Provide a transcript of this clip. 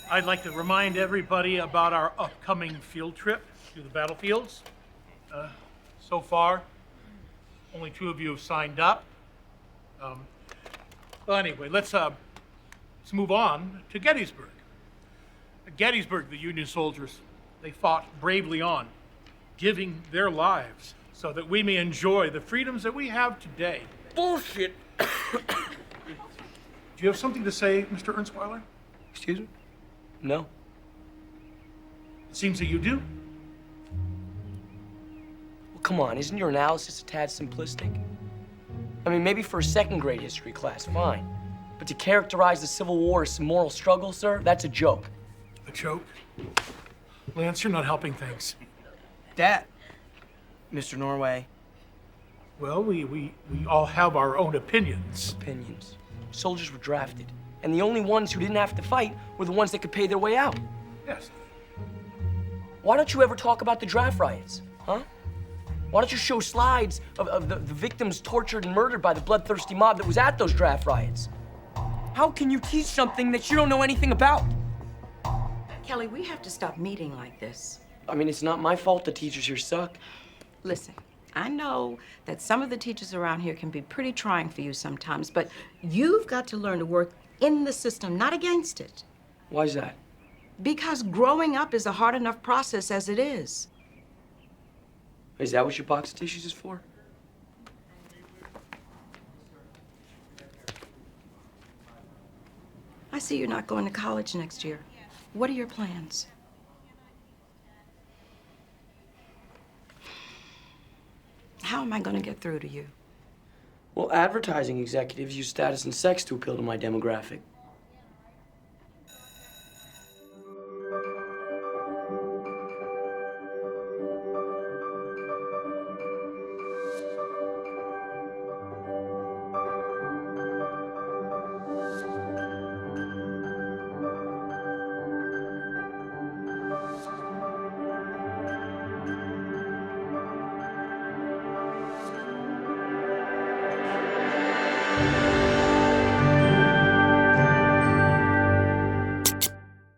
I'd like to remind everybody about our upcoming field trip to the battlefields. So far, only 2 of you have signed up. Well, anyway, let's move on to Gettysburg. At Gettysburg, the Union soldiers, they fought bravely on, giving their lives so that we may enjoy the freedoms that we have today. Bullshit. Do you have something to say, Mr. Ernswiler? Excuse me? No. It seems that you do. Well, come on, isn't your analysis a tad simplistic? I mean, maybe for a second-grade history class, fine. But to characterize the Civil War as some moral struggle, sir, that's a joke. A joke? Lance, you're not helping things. Dad, Mr. Norway. Well, we all have our own opinions. Opinions. Soldiers were drafted, and the only ones who didn't have to fight were the ones that could pay their way out. Yes. Why don't you ever talk about the draft riots, huh? Why don't you show slides of the victims tortured and murdered by the bloodthirsty mob that was at those draft riots? How can you teach something that you don't know anything about? Kelly, we have to stop meeting like this. I mean, it's not my fault the teachers here suck. Listen, I know that some of the teachers around here can be pretty trying for you sometimes, but you've got to learn to work in the system, not against it. Why is that? Because growing up is a hard enough process as it is. Is that what your box of tissues is for? I see you're not going to college next year. What are your plans? How am I going to get through to you? Well, advertising executives use status and sex to appeal to my demographic.